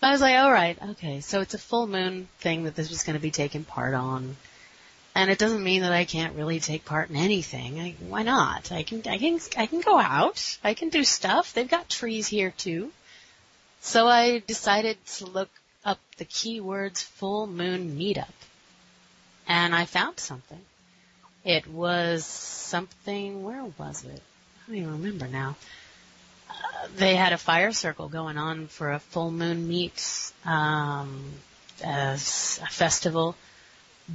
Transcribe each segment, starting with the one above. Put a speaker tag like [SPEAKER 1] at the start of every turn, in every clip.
[SPEAKER 1] I was like, all right, okay, so it's a full moon thing that this was going to be taken part on. And it doesn't mean that I can't really take part in anything. Why not? I can go out. I can do stuff. They've got trees here too. So I decided to look up the keywords full moon meetup. And I found something. It was something, where was it? I don't even remember now. They had a fire circle going on for a full moon meet, as a festival,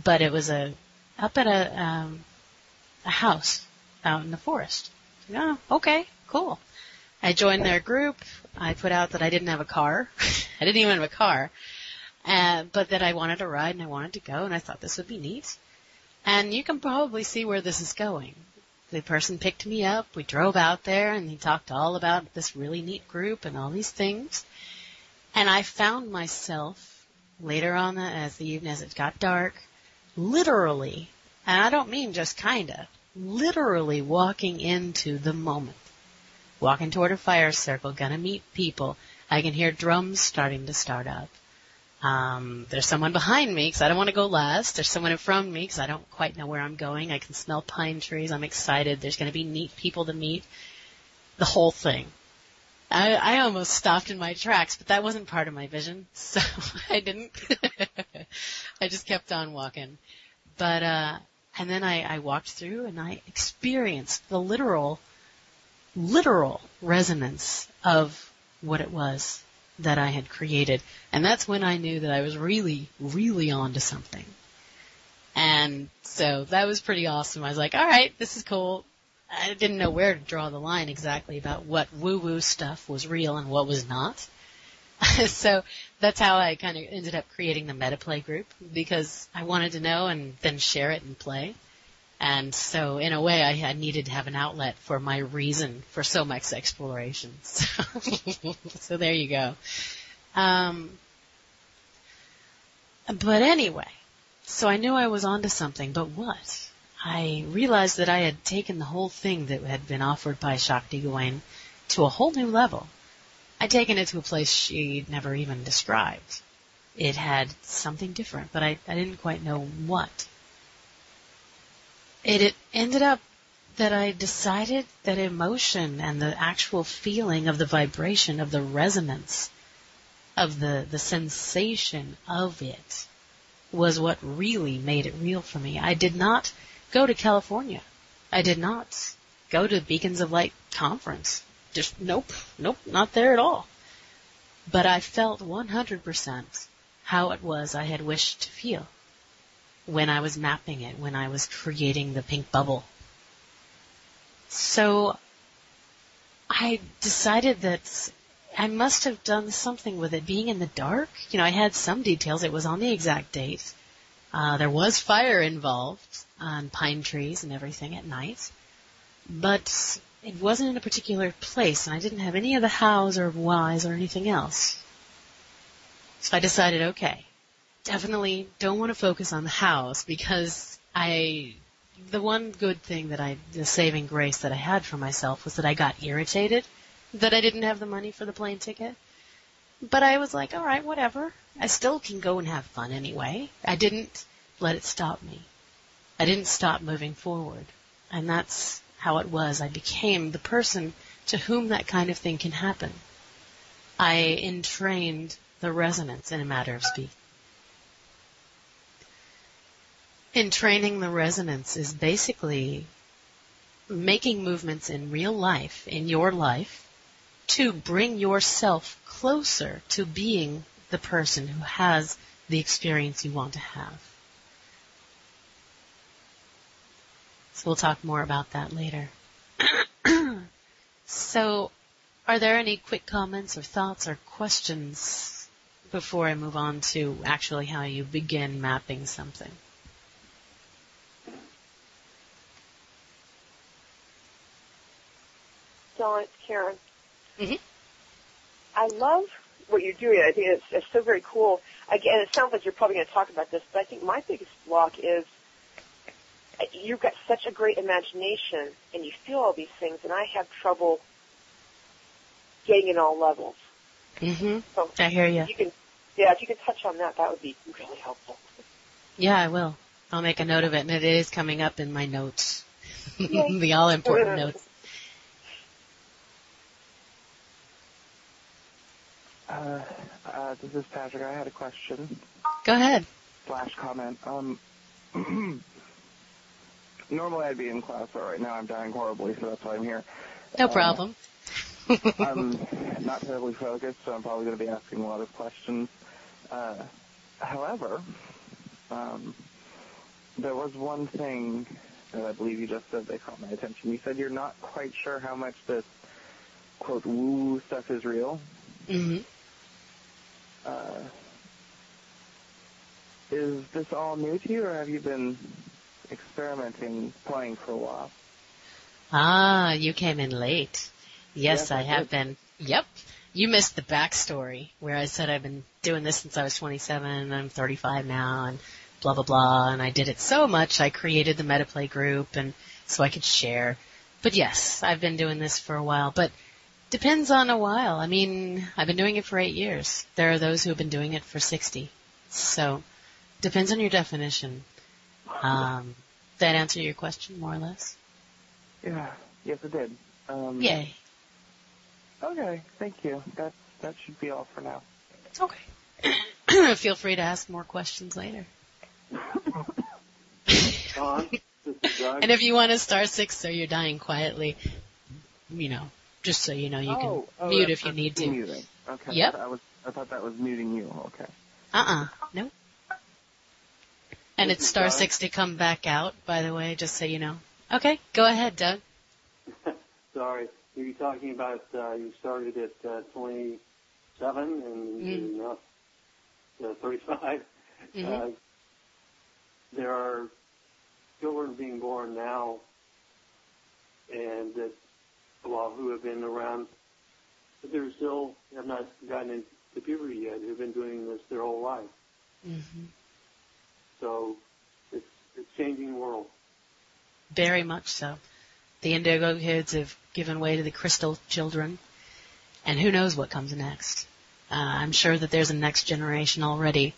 [SPEAKER 1] but it was up at a house out in the forest. Oh, okay, cool. I joined their group. I put out that I didn't have a car. I didn't even have a car, but that I wanted to ride and I wanted to go, and I thought this would be neat. And you can probably see where this is going. The person picked me up. We drove out there, and he talked all about this really neat group and all these things. And I found myself later on as the evening, as it got dark, literally, and I don't mean just kinda, literally walking into the moment. Walking toward a fire circle, gonna meet people. I can hear drums starting to start up. There's someone behind me because I don't want to go last. There's someone in front of me because I don't quite know where I'm going. I can smell pine trees. I'm excited. There's going to be neat people to meet. The whole thing. I almost stopped in my tracks, but that wasn't part of my vision, so I didn't. I just kept on walking. But, and then I walked through and I experienced the literal resonance of what it was that I had created. And that's when I knew that I was really, really onto something. And so that was pretty awesome. I was like, all right, this is cool. I didn't know where to draw the line exactly about what woo-woo stuff was real and what was not. So that's how I kind of ended up creating the MetaPlay group, because I wanted to know and then share it and play. And so in a way I needed to have an outlet for my reason for so much exploration. So there you go. But anyway, so I knew I was onto something, but what? I realized that I had taken the whole thing that had been offered by Shakti Gawain to a whole new level. I'd taken it to a place she'd never even described. It had something different, but I didn't quite know what. It ended up that I decided that emotion and the actual feeling of the vibration, of the resonance, of the sensation of it was what really made it real for me. I did not go to California. I did not go to Beacons of Light conference. Just nope, not there at all. But I felt 100% how it was I had wished to feel when I was mapping it, when I was creating the pink bubble. So I decided that I must have done something with it being in the dark. You know, I had some details. It was on the exact date. There was fire involved on pine trees and everything at night. But it wasn't in a particular place, and I didn't have any of the hows or whys or anything else. So I decided, okay, definitely don't want to focus on the hows, because the one good thing the saving grace that I had for myself was that I got irritated that I didn't have the money for the plane ticket. But I was like, all right, whatever. I still can go and have fun anyway. I didn't let it stop me. I didn't stop moving forward. And that's how it was. I became the person to whom that kind of thing can happen. I entrained the resonance, in a matter of speaking. Entraining the resonance is basically making movements in real life, in your life, to bring yourself closer to being the person who has the experience you want to have. So we'll talk more about that later. So, are there any quick comments or thoughts or questions before I move on to actually how you begin mapping something?
[SPEAKER 2] Dawn, it's Karen.
[SPEAKER 1] Mm-hmm.
[SPEAKER 2] I love what you're doing. I think it's so very cool. Again, it sounds like you're probably going to talk about this, but I think my biggest block is you've got such a great imagination, and you feel all these things, and I have trouble getting in all levels. So
[SPEAKER 1] I hear you.
[SPEAKER 2] If you can touch on that, that would be really helpful.
[SPEAKER 1] Yeah, I will. I'll make a note of it, and it is coming up in my notes. The all-important notes.
[SPEAKER 3] This is Patrick. I had a question.
[SPEAKER 1] Go ahead.
[SPEAKER 3] / comment. Normally I'd be in class, but right now I'm dying horribly, so that's why I'm here.
[SPEAKER 1] No problem.
[SPEAKER 3] I'm not terribly focused, so I'm probably going to be asking a lot of questions. However, there was one thing that I believe you just said that caught my attention. You said you're not quite sure how much this, quote, woo stuff is real.
[SPEAKER 1] Mm-hmm.
[SPEAKER 3] Is this all new to you, or have you been experimenting, playing for a while?
[SPEAKER 1] Ah, you came in late. Yes, I have
[SPEAKER 3] did.
[SPEAKER 1] been. Yep. You missed the backstory where I said I've been doing this since I was 27 and I'm 35 now and blah, blah, blah. And I did it so much I created the MetaPlay group and so I could share. But yes, I've been doing this for a while. But depends on a while. I mean, I've been doing it for 8 years. There are those who have been doing it for 60. So depends on your definition. That answer your question more or less?
[SPEAKER 3] Yeah. Yes, it did.
[SPEAKER 1] Yay.
[SPEAKER 3] Okay, thank you. That should be all for now.
[SPEAKER 1] Okay. Feel free to ask more questions later.
[SPEAKER 4] Don, this is Doug.
[SPEAKER 1] And if you want to star 6 so you're dying quietly, just so you know, you can mute if you need to.
[SPEAKER 3] Muting. Okay.
[SPEAKER 1] Yep.
[SPEAKER 3] I thought that was muting you. Okay.
[SPEAKER 1] Nope. And it's star 6 to come back out, by the way, just so you know. Okay, go ahead, Doug.
[SPEAKER 4] Sorry. You were talking about you started at 27 and you're now 35.
[SPEAKER 1] Mm-hmm.
[SPEAKER 4] There are children being born now and that, who have been around, but they're still have not gotten into puberty yet, who've been doing this their whole life.
[SPEAKER 1] Mm-hmm.
[SPEAKER 4] So it's changing the world.
[SPEAKER 1] Very much so. The indigo kids have given way to the crystal children, and who knows what comes next. I'm sure that there's a next generation already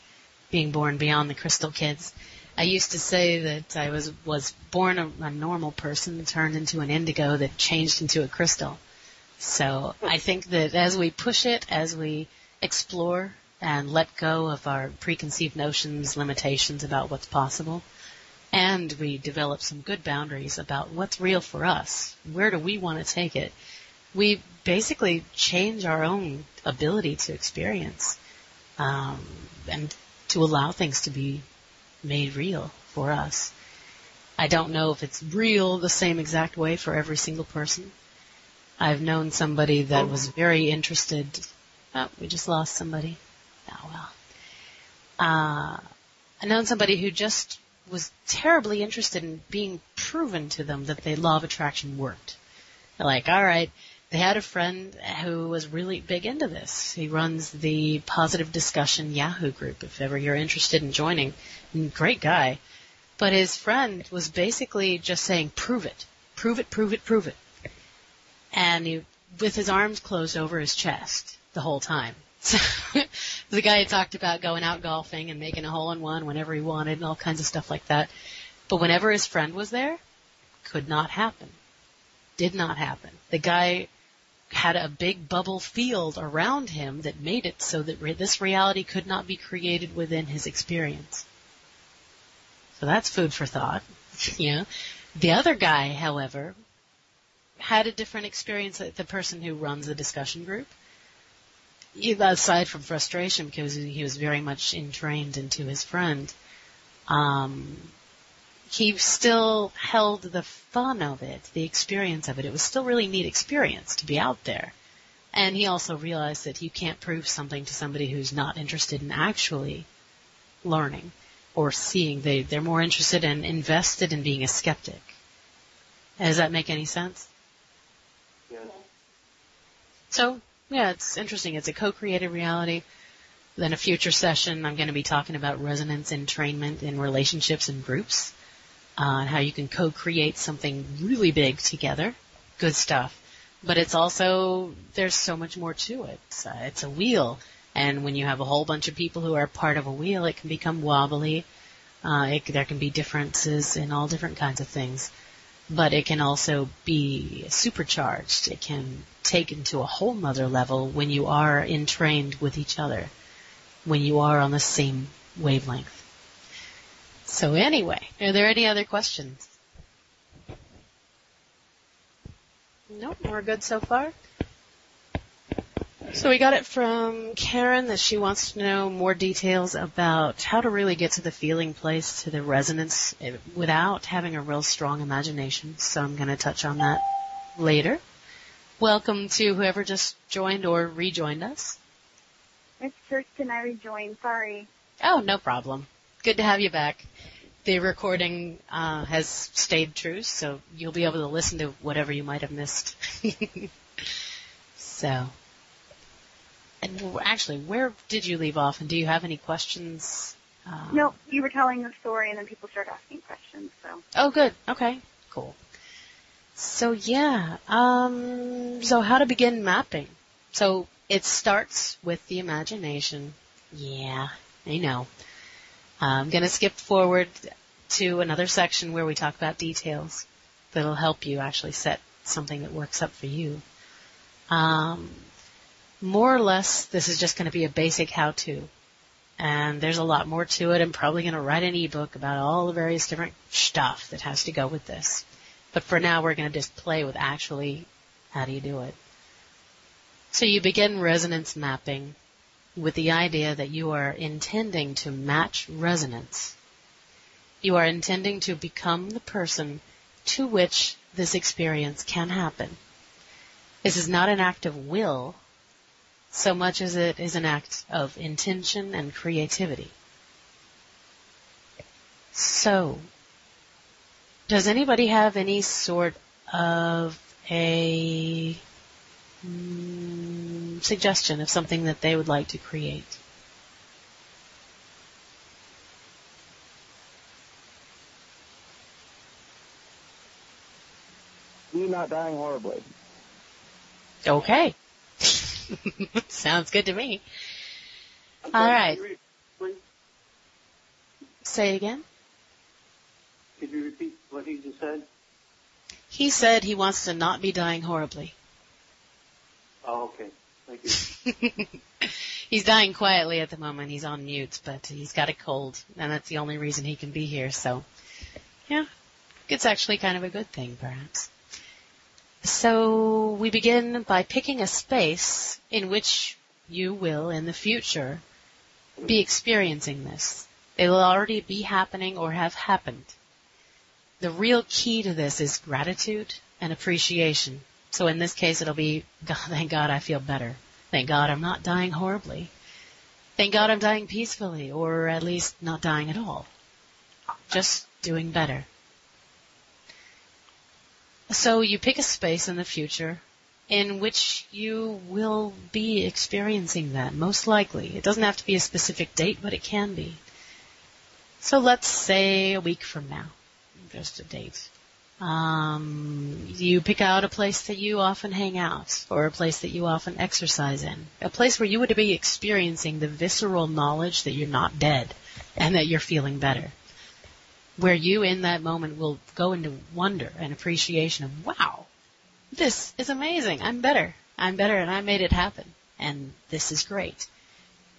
[SPEAKER 1] being born beyond the crystal kids. I used to say that I was born a normal person, turned into an indigo that changed into a crystal. So I think that as we push it, as we explore and let go of our preconceived notions, limitations about what's possible, and we develop some good boundaries about what's real for us, where do we want to take it, we basically change our own ability to experience and to allow things to be made real for us. I don't know if it's real the same exact way for every single person. I've known somebody that was very interested. Oh, we just lost somebody. Oh, well. I've known somebody who just was terribly interested in being proven to them that the law of attraction worked. They're like, all right, they had a friend who was really big into this. He runs the Positive Discussion Yahoo group, if ever you're interested in joining. Great guy. But his friend was basically just saying, prove it. Prove it, prove it, prove it. And he, with his arms closed over his chest the whole time. So the guy had talked about going out golfing and making a hole-in-one whenever he wanted and all kinds of stuff like that. But whenever his friend was there, could not happen. Did not happen. The guy had a big bubble field around him that made it so that this reality could not be created within his experience. So that's food for thought. The other guy, however, had a different experience than the person who runs the discussion group. Aside from frustration, because he was very much entrained into his friend, he still held the fun of it, the experience of it. It was still really neat experience to be out there. And he also realized that you can't prove something to somebody who's not interested in actually learning or seeing. They're more interested and invested in being a skeptic. Does that make any sense?
[SPEAKER 4] Yes.
[SPEAKER 1] So, yeah, it's interesting. It's a co-created reality. Then a future session, I'm going to be talking about resonance entrainment in relationships and groups, and how you can co-create something really big together. Good stuff. But it's also, there's so much more to it. It's a wheel. And when you have a whole bunch of people who are part of a wheel, it can become wobbly. There can be differences in all different kinds of things. But it can also be supercharged. It can take it to a whole nother level when you are entrained with each other, when you are on the same wavelength. So anyway, are there any other questions? Nope, we're good so far. So we got it from Karen that she wants to know more details about how to really get to the feeling place, to the resonance, without having a real strong imagination. So I'm going to touch on that later. Welcome to whoever just joined or rejoined us.
[SPEAKER 5] It's Kirsten. I rejoined. Sorry.
[SPEAKER 1] Oh, no problem. Good to have you back. The recording has stayed true, so you'll be able to listen to whatever you might have missed. So, and actually, where did you leave off, and do you have any questions?
[SPEAKER 5] No, you were telling the story, and then people started asking questions. So.
[SPEAKER 1] Oh, good. Okay, cool. So, yeah. So how to begin mapping? So it starts with the imagination. Yeah, I know. I'm going to skip forward to another section where we talk about details that'll help you actually set something that works up for you. More or less, this is just going to be a basic how-to. And there's a lot more to it. I'm probably going to write an ebook about all the various different stuff that has to go with this. But for now, we're going to just play with actually how do you do it. So you begin resonance mapping with the idea that you are intending to match resonance. You are intending to become the person to which this experience can happen. This is not an act of will so much as it is an act of intention and creativity. So, does anybody have any sort of a suggestion of something that they would like to create?
[SPEAKER 3] You not dying horribly.
[SPEAKER 1] Okay. Sounds good to me. All right. Say again?
[SPEAKER 4] Could you repeat what he just said?
[SPEAKER 1] He said he wants to not be dying horribly.
[SPEAKER 4] Oh, okay. Thank you.
[SPEAKER 1] He's dying quietly at the moment. He's on mute, but he's got a cold, and that's the only reason he can be here. So, yeah, it's actually kind of a good thing, perhaps. So we begin by picking a space in which you will, in the future, be experiencing this. It will already be happening or have happened. The real key to this is gratitude and appreciation. So in this case, it'll be, God, thank God I feel better. Thank God I'm not dying horribly. Thank God I'm dying peacefully, or at least not dying at all. Just doing better. So you pick a space in the future in which you will be experiencing that, most likely. It doesn't have to be a specific date, but it can be. So let's say a week from now, just a date. You pick out a place that you often hang out, or a place that you often exercise in, a place where you would be experiencing the visceral knowledge that you're not dead and that you're feeling better, where you in that moment will go into wonder and appreciation of, wow, this is amazing, I'm better and I made it happen, and this is great.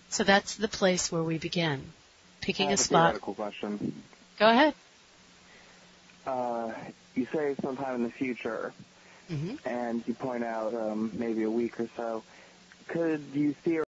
[SPEAKER 1] So that's the place where we begin, picking a spot.
[SPEAKER 3] I have a theoretical question.
[SPEAKER 1] Go ahead.
[SPEAKER 3] You say sometime in the future, and you point out maybe a week or so. Could you theorize